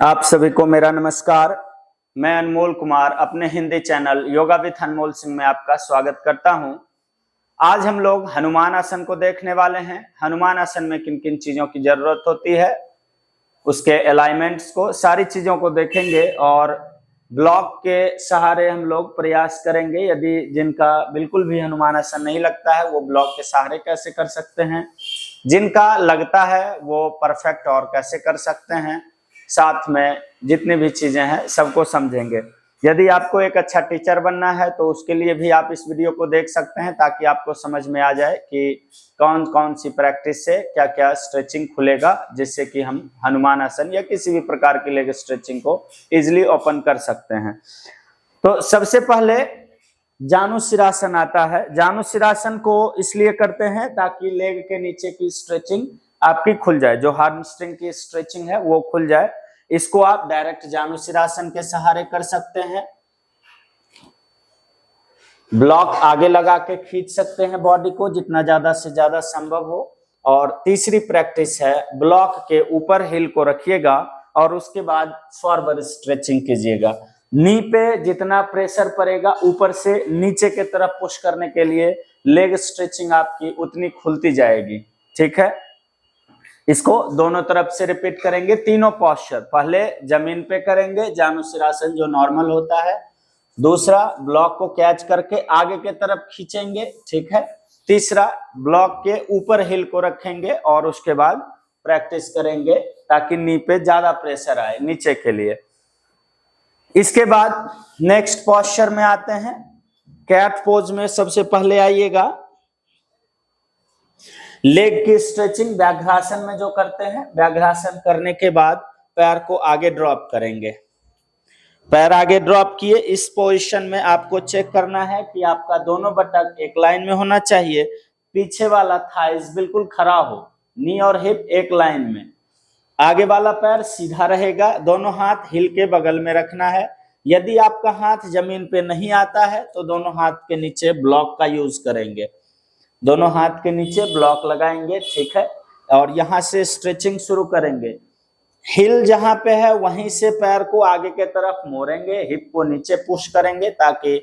आप सभी को मेरा नमस्कार। मैं अनमोल कुमार अपने हिंदी चैनल योगा विथ अनमोल सिंह में आपका स्वागत करता हूं। आज हम लोग हनुमान आसन को देखने वाले हैं। हनुमान आसन में किन किन चीजों की जरूरत होती है, उसके अलाइनमेंट्स को, सारी चीजों को देखेंगे और ब्लॉक के सहारे हम लोग प्रयास करेंगे। यदि जिनका बिल्कुल भी हनुमान आसन नहीं लगता है वो ब्लॉक के सहारे कैसे कर सकते हैं, जिनका लगता है वो परफेक्ट और कैसे कर सकते हैं, साथ में जितनी भी चीजें हैं सबको समझेंगे। यदि आपको एक अच्छा टीचर बनना है तो उसके लिए भी आप इस वीडियो को देख सकते हैं, ताकि आपको समझ में आ जाए कि कौन कौन सी प्रैक्टिस से क्या क्या स्ट्रेचिंग खुलेगा, जिससे कि हम हनुमान आसन या किसी भी प्रकार की लेग स्ट्रेचिंग को इजिली ओपन कर सकते हैं। तो सबसे पहले जानुशिरासन आता है। जानुशिरासन को इसलिए करते हैं ताकि लेग के नीचे की स्ट्रेचिंग आपकी खुल जाए, जो हार्मस्ट्रिंग की स्ट्रेचिंग है वो खुल जाए। इसको आप डायरेक्ट जानुशिरासन के सहारे कर सकते हैं। ब्लॉक आगे लगा के खींच सकते हैं बॉडी को जितना ज्यादा से ज्यादा संभव हो। और तीसरी प्रैक्टिस है, ब्लॉक के ऊपर हिल को रखिएगा और उसके बाद फॉरवर्ड स्ट्रेचिंग कीजिएगा। नी पे जितना प्रेशर पड़ेगा ऊपर से नीचे के तरफ पुश करने के लिए लेग स्ट्रेचिंग आपकी उतनी खुलती जाएगी। ठीक है, इसको दोनों तरफ से रिपीट करेंगे। तीनों पोस्चर, पहले जमीन पे करेंगे जानुशिरासन जो नॉर्मल होता है, दूसरा ब्लॉक को कैच करके आगे के तरफ खींचेंगे, ठीक है, तीसरा ब्लॉक के ऊपर हिल को रखेंगे और उसके बाद प्रैक्टिस करेंगे ताकि नी पे ज्यादा प्रेशर आए नीचे के लिए। इसके बाद नेक्स्ट पोस्चर में आते हैं। कैट पोज में सबसे पहले आइएगा। लेग की स्ट्रेचिंग व्याघ्रासन में जो करते हैं, व्याघ्रासन करने के बाद पैर को आगे ड्रॉप करेंगे। पैर आगे ड्रॉप किए। इस पोजीशन में आपको चेक करना है कि आपका दोनों बटक एक लाइन में होना चाहिए, पीछे वाला थाइज बिल्कुल खड़ा हो, नी और हिप एक लाइन में, आगे वाला पैर सीधा रहेगा, दोनों हाथ हिल के बगल में रखना है। यदि आपका हाथ जमीन पे नहीं आता है तो दोनों हाथ के नीचे ब्लॉक का यूज करेंगे, दोनों हाथ के नीचे ब्लॉक लगाएंगे, ठीक है, और यहां से स्ट्रेचिंग शुरू करेंगे। हिल जहां पे है वहीं से पैर को आगे के तरफ मोड़ेंगे, हिप को नीचे पुश करेंगे ताकि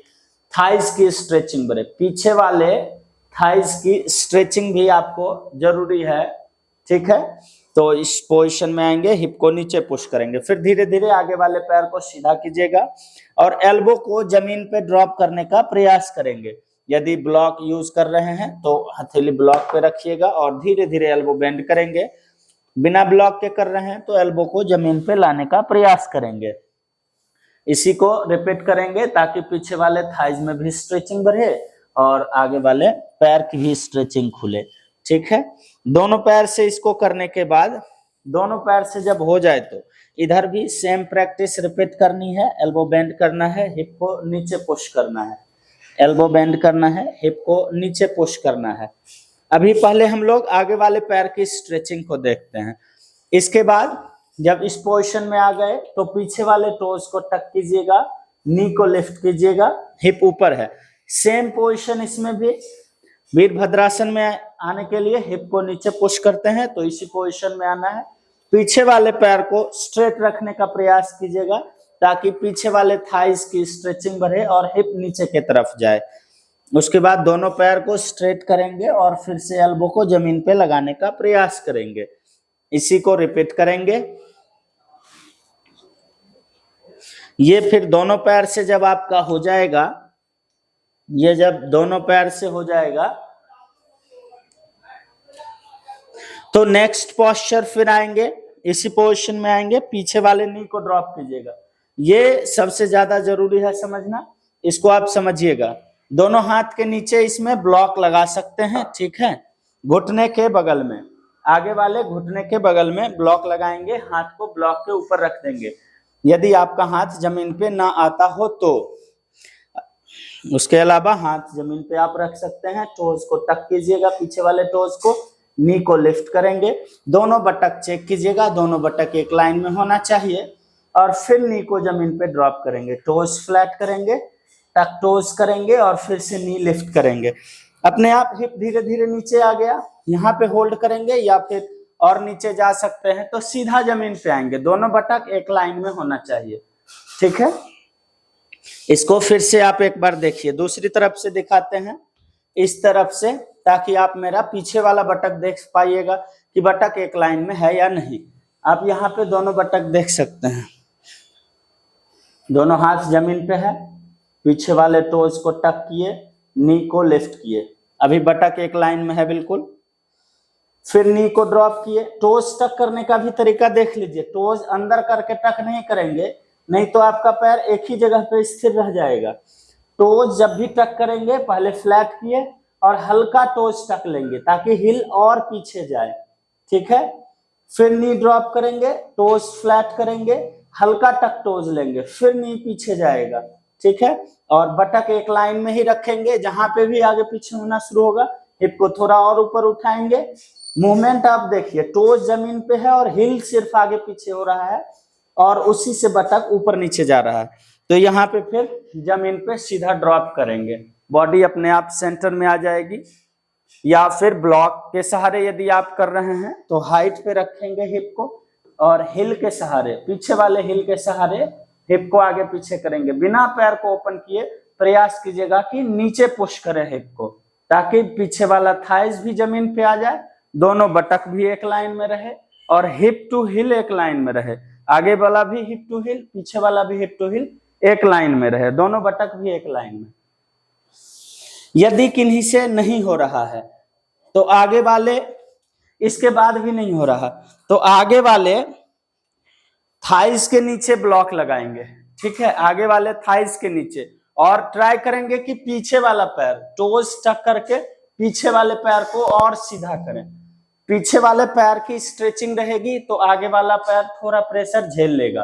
थाइस की स्ट्रेचिंग बढ़े। पीछे वाले थाइस की स्ट्रेचिंग भी आपको जरूरी है, ठीक है। तो इस पोजीशन में आएंगे, हिप को नीचे पुश करेंगे, फिर धीरे धीरे आगे वाले पैर को सीधा कीजिएगा और एल्बो को जमीन पे ड्रॉप करने का प्रयास करेंगे। यदि ब्लॉक यूज कर रहे हैं तो हथेली ब्लॉक पे रखिएगा और धीरे धीरे एल्बो बेंड करेंगे। बिना ब्लॉक के कर रहे हैं तो एल्बो को जमीन पे लाने का प्रयास करेंगे। इसी को रिपीट करेंगे ताकि पीछे वाले थाइज में भी स्ट्रेचिंग बढ़े और आगे वाले पैर की भी स्ट्रेचिंग खुले, ठीक है। दोनों पैर से इसको करने के बाद, दोनों पैर से जब हो जाए तो इधर भी सेम प्रैक्टिस रिपीट करनी है। एल्बो बेंड करना है, हिप को नीचे पुश करना है, एल्बो बेंड करना है, हिप को नीचे पुश करना है। अभी पहले हम लोग आगे वाले पैर की स्ट्रेचिंग को देखते हैं। इसके बाद जब इस पोजीशन में आ गए तो पीछे वाले टोज को टक कीजिएगा, नी को लिफ्ट कीजिएगा, हिप ऊपर है। सेम पोजीशन इसमें भी। वीरभद्रासन में आने के लिए हिप को नीचे पुश करते हैं, तो इसी पोजीशन में आना है। पीछे वाले पैर को स्ट्रेट रखने का प्रयास कीजिएगा ताकि पीछे वाले थाइस की स्ट्रेचिंग बढ़े और हिप नीचे की तरफ जाए। उसके बाद दोनों पैर को स्ट्रेट करेंगे और फिर से एल्बो को जमीन पे लगाने का प्रयास करेंगे। इसी को रिपीट करेंगे। ये फिर दोनों पैर से जब आपका हो जाएगा, ये जब दोनों पैर से हो जाएगा तो नेक्स्ट पोस्चर फिर आएंगे, इसी पोजीशन में आएंगे, पीछे वाले नी को ड्रॉप कीजिएगा। ये सबसे ज्यादा जरूरी है समझना, इसको आप समझिएगा। दोनों हाथ के नीचे इसमें ब्लॉक लगा सकते हैं, ठीक है, घुटने के बगल में, आगे वाले घुटने के बगल में ब्लॉक लगाएंगे, हाथ को ब्लॉक के ऊपर रख देंगे। यदि आपका हाथ जमीन पे ना आता हो तो उसके अलावा हाथ जमीन पे आप रख सकते हैं। टोज को टक कीजिएगा, पीछे वाले टोज को, नी को लिफ्ट करेंगे, दोनों बटक चेक कीजिएगा, दोनों बटक एक लाइन में होना चाहिए और फिर नी को जमीन पे ड्रॉप करेंगे, टोज फ्लैट करेंगे, टक टोज करेंगे और फिर से नी लिफ्ट करेंगे। अपने आप हिप धीरे धीरे नीचे आ गया, यहाँ पे होल्ड करेंगे या फिर और नीचे जा सकते हैं तो सीधा जमीन पे आएंगे। दोनों बटक एक लाइन में होना चाहिए, ठीक है। इसको फिर से आप एक बार देखिए, दूसरी तरफ से दिखाते हैं, इस तरफ से, ताकि आप मेरा पीछे वाला बटक देख पाइएगा कि बटक एक लाइन में है या नहीं। आप यहाँ पे दोनों बटक देख सकते हैं, दोनों हाथ जमीन पे है, पीछे वाले टोज को टक किए, नी को लिफ्ट किए, अभी बटक एक लाइन में है बिल्कुल। फिर नी को ड्रॉप किए। टोज टक करने का भी तरीका देख लीजिए, टोज अंदर करके टक नहीं करेंगे, नहीं तो आपका पैर एक ही जगह पे स्थिर रह जाएगा। टोज जब भी टक करेंगे पहले फ्लैट किए और हल्का टोज टक लेंगे ताकि हिल और पीछे जाए, ठीक है। फिर नी ड्रॉप करेंगे, टोज फ्लैट करेंगे, हल्का टक टोज लेंगे, फिर नी पीछे जाएगा, ठीक है। और बटक एक लाइन में ही रखेंगे, जहां पे भी आगे पीछे होना शुरू होगा हिप को थोड़ा और ऊपर उठाएंगे। मूवमेंट आप देखिए, टोज जमीन पे है और हिल सिर्फ आगे पीछे हो रहा है और उसी से बटक ऊपर नीचे जा रहा है। तो यहाँ पे फिर जमीन पे सीधा ड्रॉप करेंगे, बॉडी अपने आप सेंटर में आ जाएगी। या फिर ब्लॉक के सहारे यदि आप कर रहे हैं तो हाइट पे रखेंगे हिप को और हिल के सहारे, पीछे वाले हिल के सहारे हिप को आगे पीछे करेंगे। बिना पैर को ओपन किए प्रयास कीजिएगा कि नीचे पुश करें हिप को, ताकि पीछे वाला थाइज भी जमीन पे आ जाए, दोनों बटक भी एक लाइन में रहे और हिप टू हिल एक लाइन में रहे। आगे वाला भी हिप टू हिल, पीछे वाला भी हिप टू हिल एक लाइन में रहे, दोनों बटक भी एक लाइन में। यदि किन्हीं से नहीं हो रहा है तो आगे वाले, इसके बाद भी नहीं हो रहा तो आगे वाले थाइज के नीचे ब्लॉक लगाएंगे, ठीक है, आगे वाले थाइज के नीचे। और ट्राई करेंगे कि पीछे वाला पैर टोज टक करके पीछे वाले पैर को और सीधा करें। पीछे वाले पैर की स्ट्रेचिंग रहेगी तो आगे वाला पैर थोड़ा प्रेशर झेल लेगा।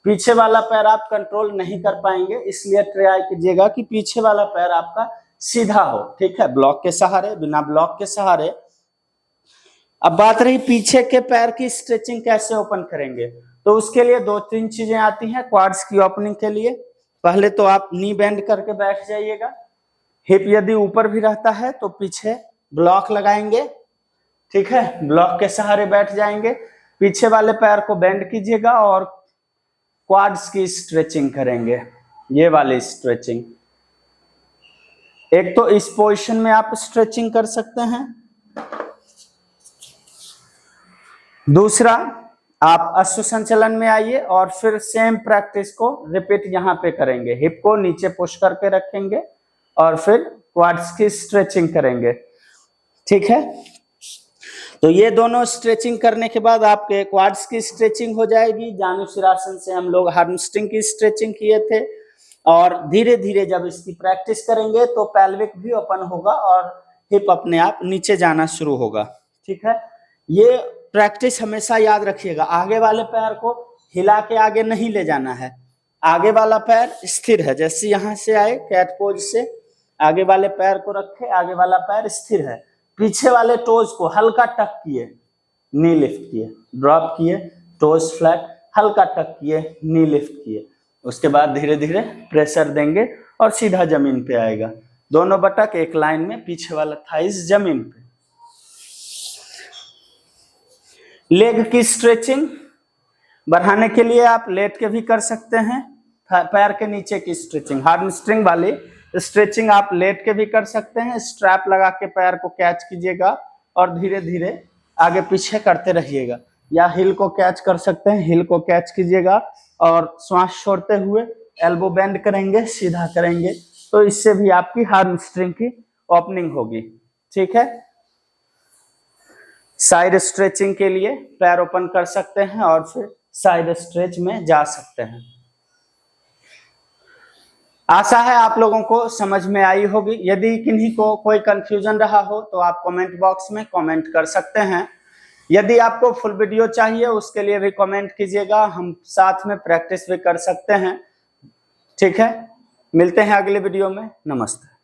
पीछे वाला पैर आप कंट्रोल नहीं कर पाएंगे, इसलिए ट्राई कीजिएगा कि पीछे वाला पैर आपका सीधा हो, ठीक है, ब्लॉक के सहारे, बिना ब्लॉक के सहारे। अब बात रही पीछे के पैर की स्ट्रेचिंग कैसे ओपन करेंगे, तो उसके लिए 2-3 चीजें आती हैं क्वाड्स की ओपनिंग के लिए। पहले तो आप नी बेंड करके बैठ जाइएगा, हिप यदि ऊपर भी रहता है तो पीछे ब्लॉक लगाएंगे, ठीक है, ब्लॉक के सहारे बैठ जाएंगे। पीछे वाले पैर को बेंड कीजिएगा और क्वाड्स की स्ट्रेचिंग करेंगे, ये वाली स्ट्रेचिंग। एक तो इस पोजीशन में आप स्ट्रेचिंग कर सकते हैं, दूसरा आप अश्व संचलन में आइए और फिर सेम प्रैक्टिस को रिपीट यहाँ पे करेंगे। हिप को नीचे पुश करके रखेंगे और फिर क्वाड्स की स्ट्रेचिंग करेंगे, ठीक है। तो ये दोनों स्ट्रेचिंग करने के बाद आपके क्वाड्स की स्ट्रेचिंग हो जाएगी। जानुशिरासन से हम लोग हैमस्ट्रिंग की स्ट्रेचिंग किए थे और धीरे धीरे जब इसकी प्रैक्टिस करेंगे तो पैल्विक भी ओपन होगा और हिप अपने आप नीचे जाना शुरू होगा, ठीक है। ये प्रैक्टिस हमेशा याद रखिएगा, आगे वाले पैर को हिला के आगे नहीं ले जाना है, आगे वाला पैर स्थिर है। जैसे यहाँ से आए कैट पोज से आगे वाले पैर को रखे, आगे वाला पैर स्थिर है, पीछे वाले टोज को हल्का टक किए, नी लिफ्ट किए, ड्रॉप किए, टोज फ्लैट, हल्का टक किए, नी लिफ्ट किए। उसके बाद धीरे धीरे प्रेशर देंगे और सीधा जमीन पे आएगा, दोनों बटक एक लाइन में, पीछे वाला थाइज जमीन पे। लेग की स्ट्रेचिंग बढ़ाने के लिए आप लेट के भी कर सकते हैं। पैर के नीचे की स्ट्रेचिंग, हैमस्ट्रिंग वाली स्ट्रेचिंग आप लेट के भी कर सकते हैं। स्ट्रैप लगा के पैर को कैच कीजिएगा और धीरे धीरे आगे पीछे करते रहिएगा, या हिल को कैच कर सकते हैं, हिल को कैच कीजिएगा और श्वास छोड़ते हुए एल्बो बेंड करेंगे, सीधा करेंगे, तो इससे भी आपकी हैमस्ट्रिंग की ओपनिंग होगी, ठीक है। साइड स्ट्रेचिंग के लिए पैर ओपन कर सकते हैं और फिर साइड स्ट्रेच में जा सकते हैं। आशा है आप लोगों को समझ में आई होगी। यदि किन्हीं को कोई कंफ्यूजन रहा हो तो आप कमेंट बॉक्स में कमेंट कर सकते हैं। यदि आपको फुल वीडियो चाहिए उसके लिए भी कमेंट कीजिएगा, हम साथ में प्रैक्टिस भी कर सकते हैं, ठीक है। मिलते हैं अगले वीडियो में, नमस्ते।